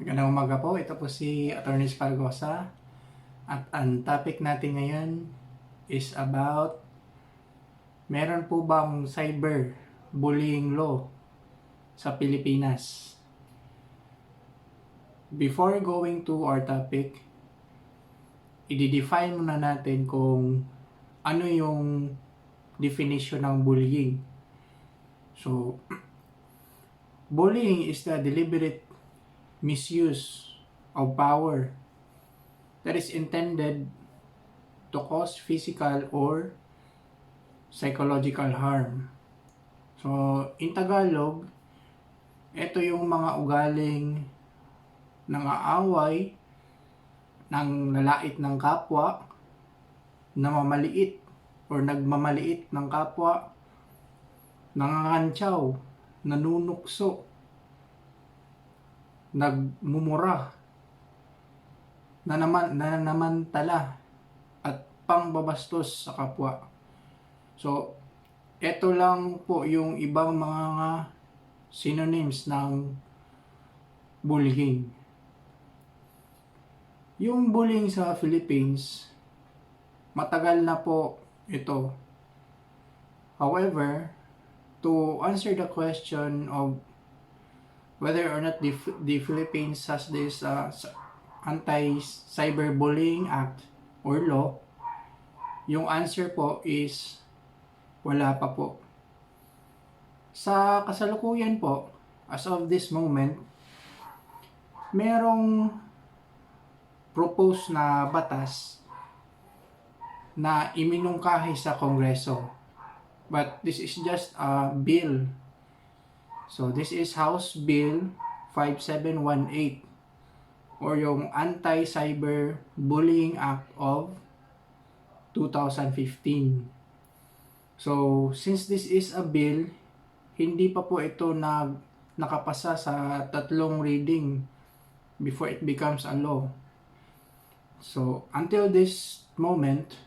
Magandang umaga po. Ito po si Attorney Spargosa. At ang topic natin ngayon is about meron po bang cyber bullying law sa Pilipinas? Before going to our topic, i-define muna natin kung ano yung definition ng bullying. So, bullying is the deliberate misuse of power that is intended to cause physical or psychological harm. So, in Tagalog, ito yung mga ugaling nang-aaway, ng lalait ng kapwa, namamaliit or nagmamaliit ng kapwa, nangangantsaw, nanunukso, nagmumura, nananamantala, at pangbabastos sa kapwa. So, ito lang po yung ibang mga synonyms ng bullying. Yung bullying sa Philippines, matagal na po ito. However, to answer the question of whether or not the Philippines has this Anti-Cyberbullying Act or law, yung answer po is wala pa po. Sa kasalukuyan po, as of this moment, merong propose na batas na iminungkahi sa Kongreso. But this is just a bill. So this is House Bill 5718 or yung Anti-Cyberbullying Act of 2015. So since this is a bill, hindi pa po ito nakapasa sa 3 reading before it becomes a law. So until this moment,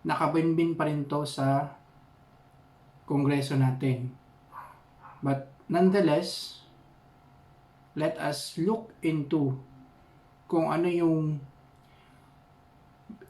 nakabinbin pa rin to sa Kongreso natin. But nonetheless, let us look into kung ano yung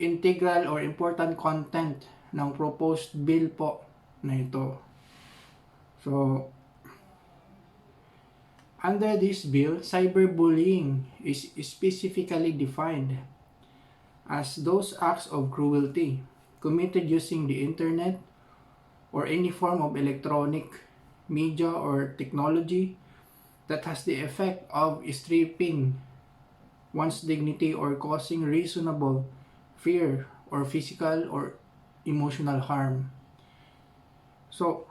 integral or important content ng proposed bill po na ito. So, under this bill, cyberbullying is specifically defined as those acts of cruelty committed using the internet or any form of electronic media or technology that has the effect of stripping one's dignity or causing reasonable fear or physical or emotional harm. So,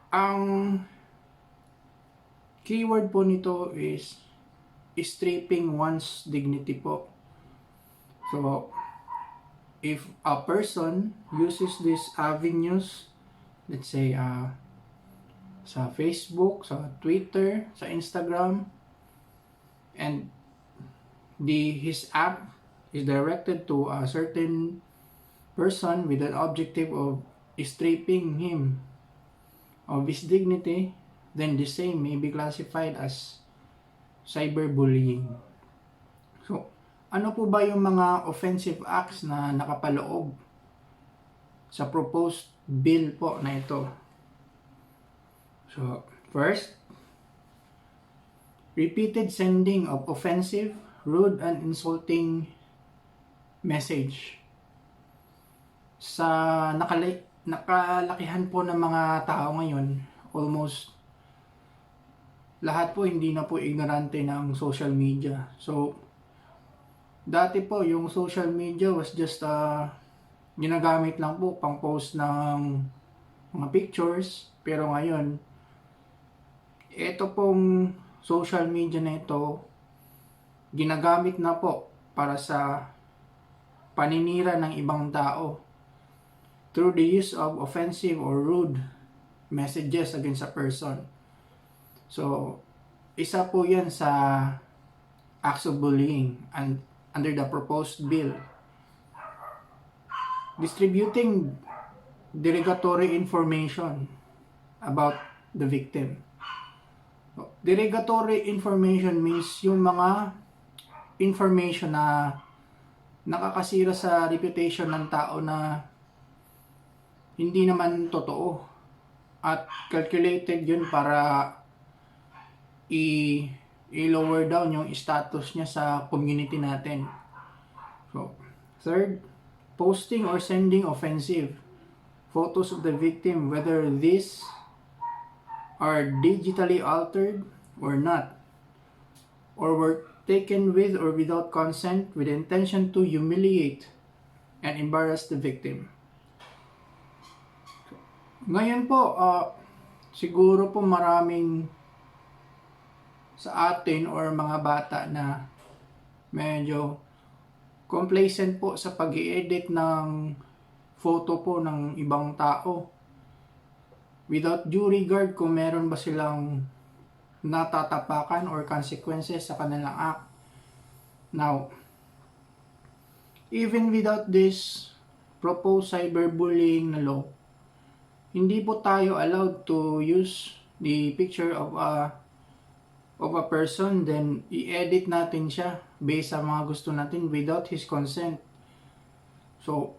ang keyword po nito is stripping one's dignity po. So, if a person uses these avenues, let's say sa Facebook, sa Twitter, sa Instagram, and his app is directed to a certain person with an objective of stripping him of his dignity, then the same may be classified as cyberbullying. So, ano po ba yung mga offensive acts na nakapaloob sa proposed bill po na ito? So, first, repeated sending of offensive, rude, and insulting message. Sa nakalakihan po ng mga tao ngayon, almost lahat po hindi na po ignorante ng social media. So, dati po yung social media was just ginagamit lang po pang post ng mga pictures. Pero ngayon, ito pong social media na ito, ginagamit na po para sa paninira ng ibang tao through the use of offensive or rude messages against a person. So, isa po yan sa acts of bullying and under the proposed bill. Distributing derogatory information about the victim. Derogatory information means yung mga information na nakakasira sa reputation ng tao na hindi naman totoo at calculated yun para i-lower down yung status niya sa community natin. So, third, posting or sending offensive photos of the victim, whether these are digitally altered or not, or were taken with or without consent with the intention to humiliate and embarrass the victim. Ngayon po, siguro po maraming sa atin or mga bata na medyo complacent po sa pag-i-edit ng photo po ng ibang tao without due regard kung meron ba silang natatapakan or consequences sa kanilang act. Now, even without this proposed cyberbullying na law, hindi po tayo allowed to use the picture of a person then i-edit natin siya based sa mga gusto natin without his consent. So,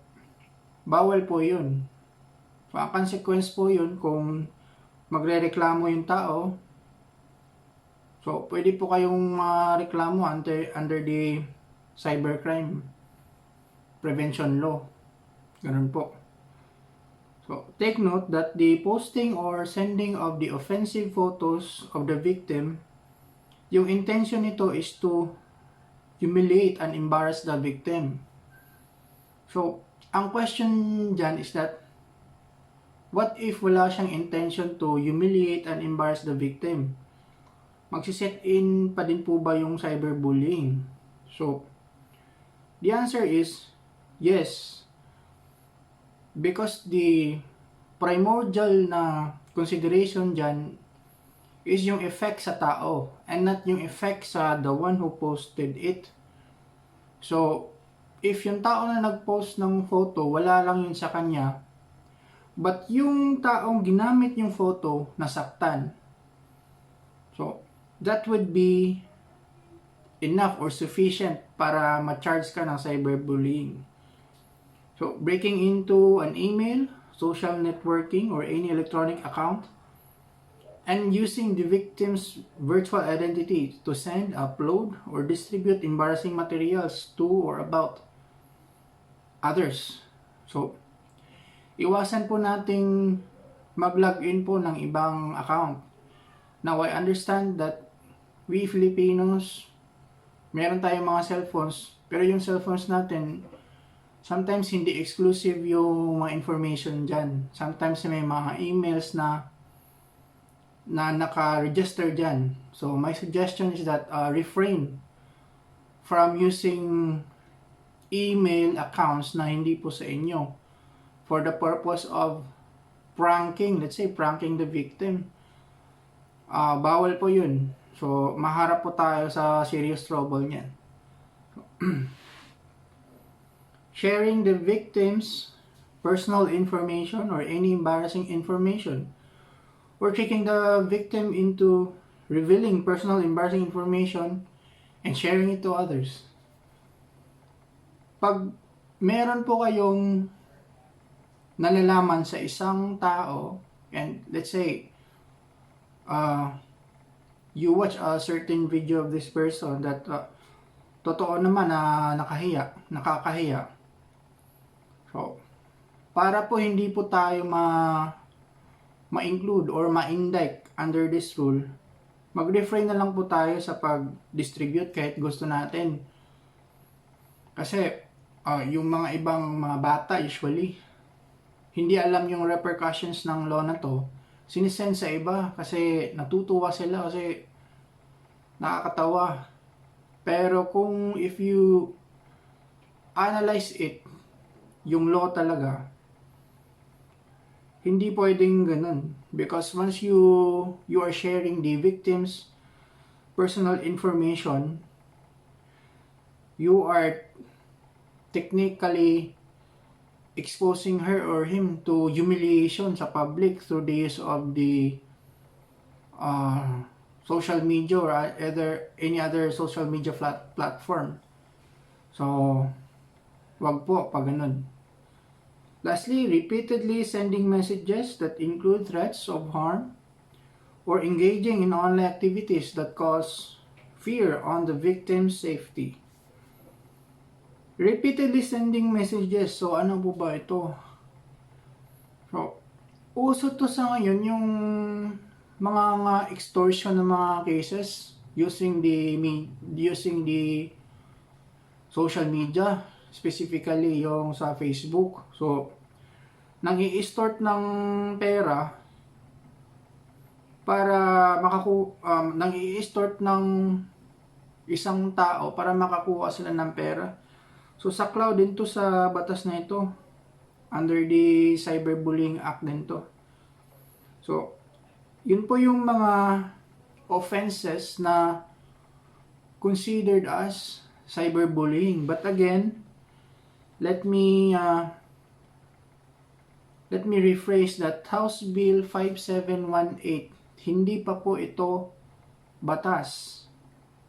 bawal po yun. So, ang consequence po yun kung magre-reklamo yung tao. So, pwede po kayong reklamo under the cybercrime prevention law. Ganun po. So, take note that the posting or sending of the offensive photos of the victim, yung intention nito is to humiliate and embarrass the victim. So, ang question dyan is that, what if wala siyang intention to humiliate and embarrass the victim? Magsiset in pa din po ba yung cyberbullying? So, the answer is yes. Because the primordial na consideration dyan is yung effect sa tao and not yung effect sa the one who posted it. So, if yung tao na nag-post ng photo, wala lang yun sa kanya, but yung taong ginamit yung photo, nasaktan. So, that would be enough or sufficient para ma-charge ka ng cyberbullying. So, breaking into an email, social networking, or any electronic account, and using the victim's virtual identity to send, upload, or distribute embarrassing materials to or about others. So, iwasan po nating mag-login po ng ibang account. Now, I understand that we Filipinos, meron tayong mga cellphones, pero yung cellphones natin, sometimes hindi exclusive yung mga information dyan. Sometimes may mga emails na naka-register dyan. So, my suggestion is that refrain from using email accounts na hindi po sa inyo for the purpose of pranking, let's say pranking the victim. Bawal po yun. So, maharap po tayo sa serious trouble niyan. Sharing the victim's personal information or any embarrassing information, or tricking the victim into revealing personal embarrassing information and sharing it to others. Pag meron po kayong nalalaman sa isang tao, and let's say, you watch a certain video of this person that totoo naman na nakakahiya. So, para po hindi po tayo ma-include or ma-indict under this rule, mag-refrain na lang po tayo sa pag-distribute kahit gusto natin. Kasi, yung mga ibang mga bata usually, hindi alam yung repercussions ng law na to, sinisend sa iba kasi natutuwa sila kasi nakakatawa. Pero kung if you analyze it, yung law talaga, hindi pwedeng ganun. Because once you are sharing the victim's personal information, you are technically exposing her or him to humiliation sa public through the use of the social media or any other social media platform. So, wag po pag ganun. Lastly, repeatedly sending messages that include threats of harm or engaging in online activities that cause fear on the victim's safety. Repeatedly sending messages. So, ano po ba ito? So, uso to sa ngayon yung mga extortion ng mga cases using the social media, specifically yung sa Facebook. So, nang-i-extort ng pera para nang-i-extort ng isang tao para makakuha sila ng pera. So, saklaw din to sa batas na ito. Under the Cyberbullying Act din to. So, yun po yung mga offenses na considered as cyberbullying. But again, let me rephrase that. House Bill 5718, hindi pa po ito batas.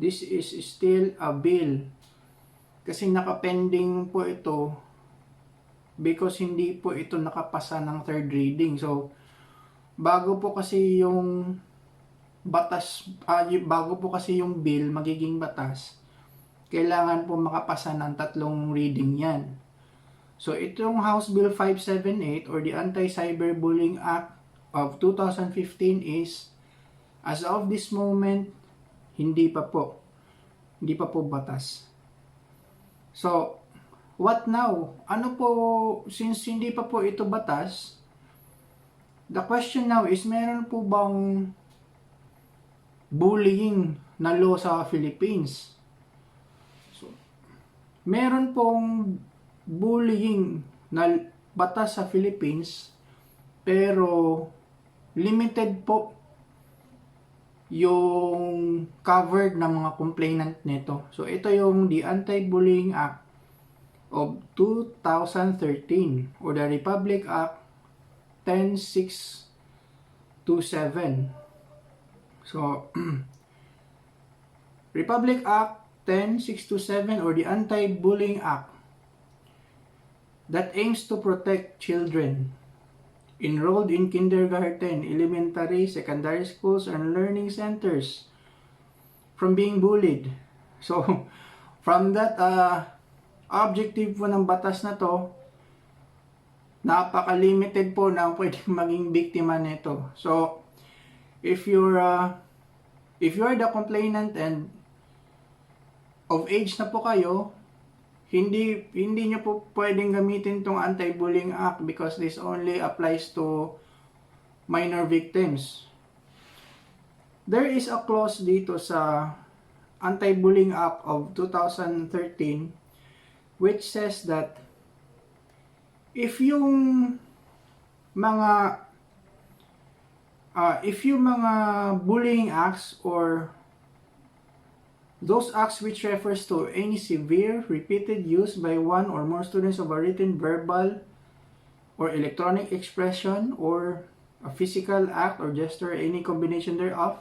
This is still a bill. Kasi nakapending po ito because hindi po ito nakapasa ng third reading. So, bago po kasi yung bill magiging batas, kailangan po makapasa ng 3 reading yan. So, itong House Bill 578 or the Anti-Cyberbullying Act of 2015 is, as of this moment, hindi pa po batas. So, what now? Ano po, since hindi pa po ito batas, the question now is, meron po bang bullying na law sa Philippines? So, meron pong bullying na batas sa Philippines, pero limited po yung covered ng mga complainant nito. So, ito yung the Anti-Bullying Act of 2013 or the Republic Act 10627. So, Republic Act 10627 or the Anti-Bullying Act that aims to protect children enrolled in kindergarten, elementary, secondary schools, and learning centers from being bullied. So, from that objective po ng batas na to, napaka-limited po na pwedeng maging biktima nito. So, if you are the complainant and of age na po kayo, hindi nyo po pwedeng gamitin tong Anti-Bullying Act because this only applies to minor victims. There is a clause dito sa Anti-Bullying Act of 2013 which says that if yung mga bullying acts or those acts which refers to any severe, repeated use by one or more students of a written, verbal, or electronic expression, or a physical act or gesture, any combination thereof,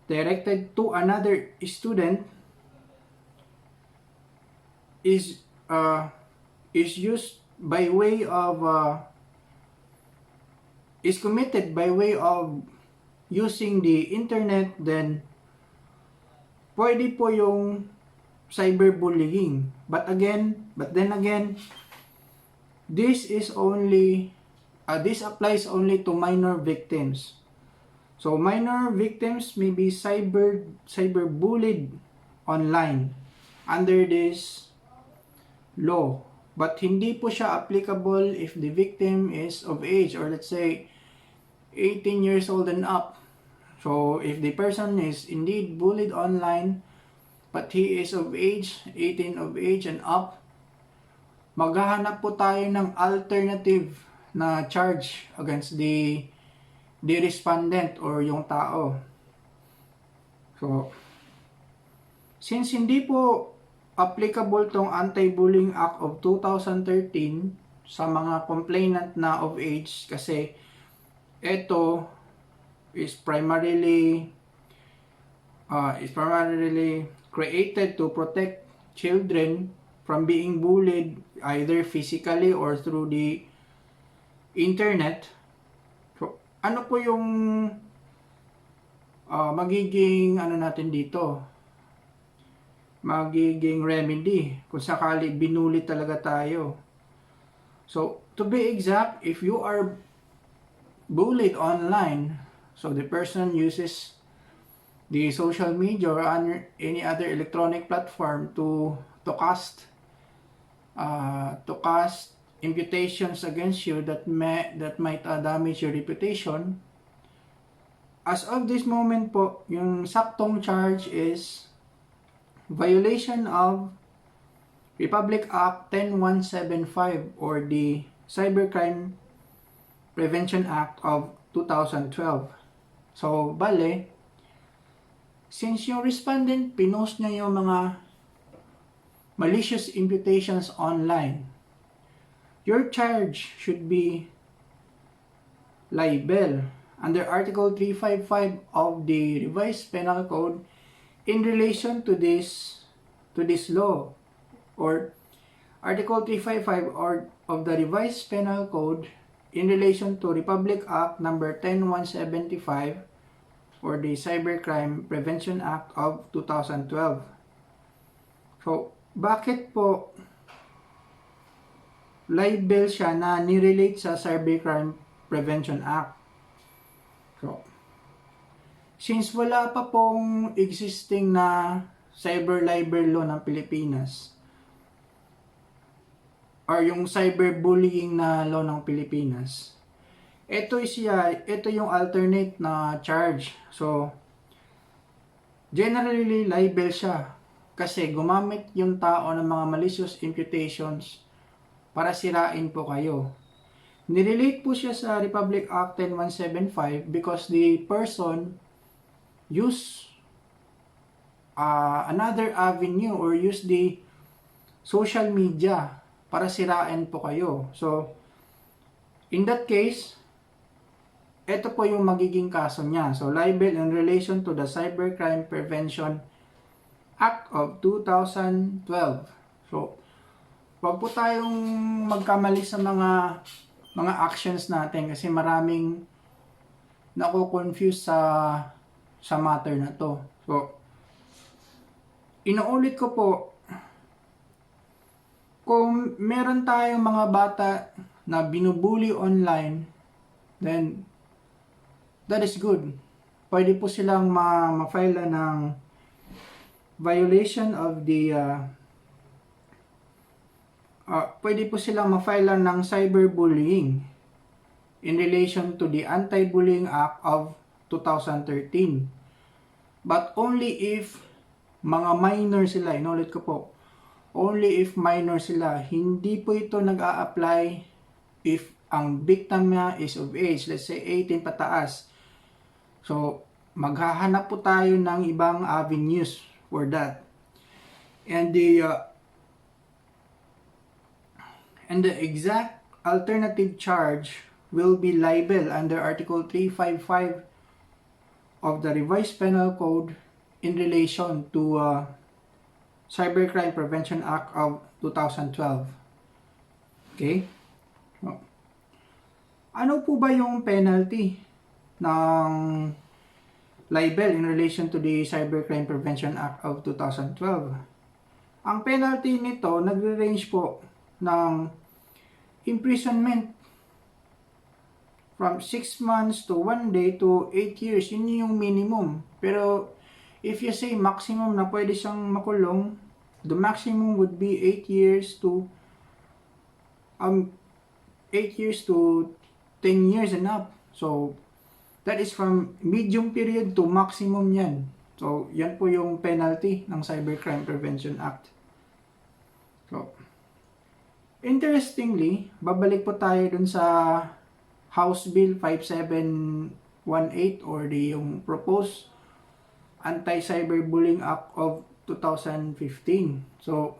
directed to another student, is used by way of is committed by way of using the internet, then pwede po yung cyberbullying. But then again, this applies only to minor victims. So minor victims may be cyberbullied online under this law. But hindi po siya applicable if the victim is of age, or let's say 18 years old and up. So, if the person is indeed bullied online, but he is of age, 18 of age and up, maghahanap po tayo ng alternative na charge against the respondent or yung tao. So, since hindi po applicable tong Anti-Bullying Act of 2013 sa mga complainant na of age, kasi ito is primarily is primarily created to protect children from being bullied either physically or through the internet. So, ano po yung magiging natin dito? Magiging remedy kung sakali binuli talaga tayo. So, to be exact, if you are bullied online, so the person uses the social media or any other electronic platform to cast imputations against you that might damage your reputation. As of this moment po, yung saktong charge is violation of Republic Act 10175 or the Cybercrime Prevention Act of 2012. So, bale, since yung respondent pinost niya yung mga malicious imputations online, your charge should be libel under Article 355 of the Revised Penal Code in relation to this law, or Article 355 of the Revised Penal Code in relation to Republic Act number 10175 or the Cybercrime Prevention Act of 2012. So, bakit po libel siya na nirelate sa Cybercrime Prevention Act? So, since wala pa pong existing na cyber libel law ng Pilipinas or yung cyberbullying na law ng Pilipinas, ito yung alternate na charge. So, generally libel siya kasi gumamit yung tao ng mga malicious imputations para sirain po kayo. Nirelate po siya sa Republic Act 10175 because the person use another avenue or use the social media para sirain po kayo. So, in that case, ito po yung magiging kaso niya. So, libel in relation to the Cybercrime Prevention Act of 2012. So, wag po tayong magkamali sa mga actions natin kasi maraming nako-confuse sa matter na to. So, inuulit ko po, kung meron tayong mga bata na binubuli online, then that is good. Pwede po silang ma-file ng violation of the pwede po silang ma-file ng cyberbullying in relation to the Anti-Bullying Act of 2013. But only if mga minor sila, inulit ko po, only if minor sila. Hindi po ito nag-a-apply if ang victim niya is of age, let's say 18 pataas. So, maghahanap po tayo ng ibang avenues for that. And the exact alternative charge will be libel under Article 355 of the Revised Penal Code in relation to Cybercrime Prevention Act of 2012. Okay? Ano po ba yung penalty ng libel in relation to the Cybercrime Prevention Act of 2012? Ang penalty nito nagre-range po ng imprisonment from 6 months to 1 day to 8 years. Yun yung minimum. Pero if you say maximum na pwede siyang makulong, the maximum would be 8 years to 10 years and up. So that is from medium period to maximum yan. So yan po yung penalty ng Cybercrime Prevention Act. So interestingly, babalik po tayo dun sa House Bill 5718 or yung proposed Anti-Cyberbullying Act of 2015. So,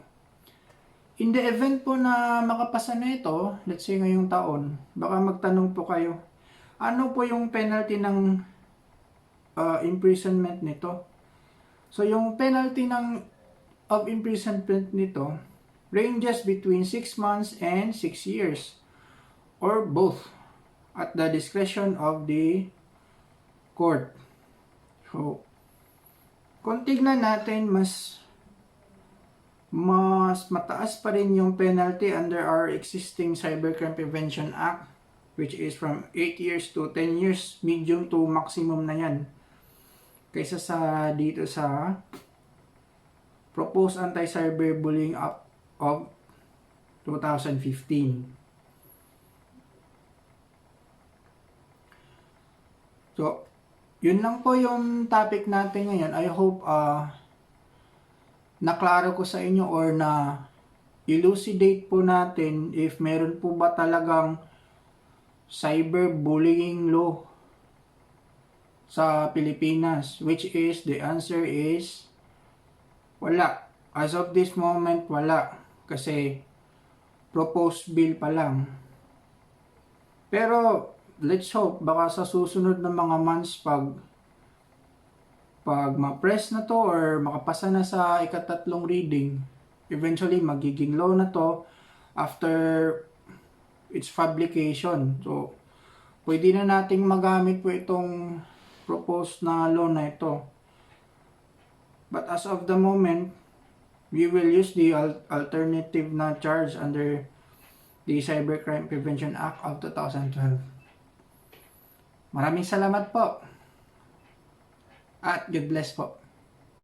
in the event po na makapasa na ito, let's say ngayong taon, baka magtanong po kayo, ano po yung penalty ng imprisonment nito? So yung penalty of imprisonment nito ranges between 6 months and 6 years or both at the discretion of the court. So kung tignan natin, mas mataas pa rin yung penalty under our existing Cybercrime Prevention Act, which is from 8 years to 10 years, medium to maximum na yan, kaysa sa dito sa Proposed Anti-Cyberbullying Act of 2015. So, yun lang po yung topic natin ngayon. I hope naklaro ko sa inyo or na elucidate po natin if meron po ba talagang cyberbullying law sa Pilipinas, which is the answer is wala. As of this moment, wala. Kasi proposed bill pa lang. Pero let's hope baka sa susunod na mga months pag ma-press na to or makapasa na sa ikatatlong reading, eventually magiging law na to after its publication. So, pwede na nating magamit po itong proposed na law na ito. But as of the moment, we will use the alternative na charge under the Cybercrime Prevention Act of 2012. Maraming salamat po. At God bless po.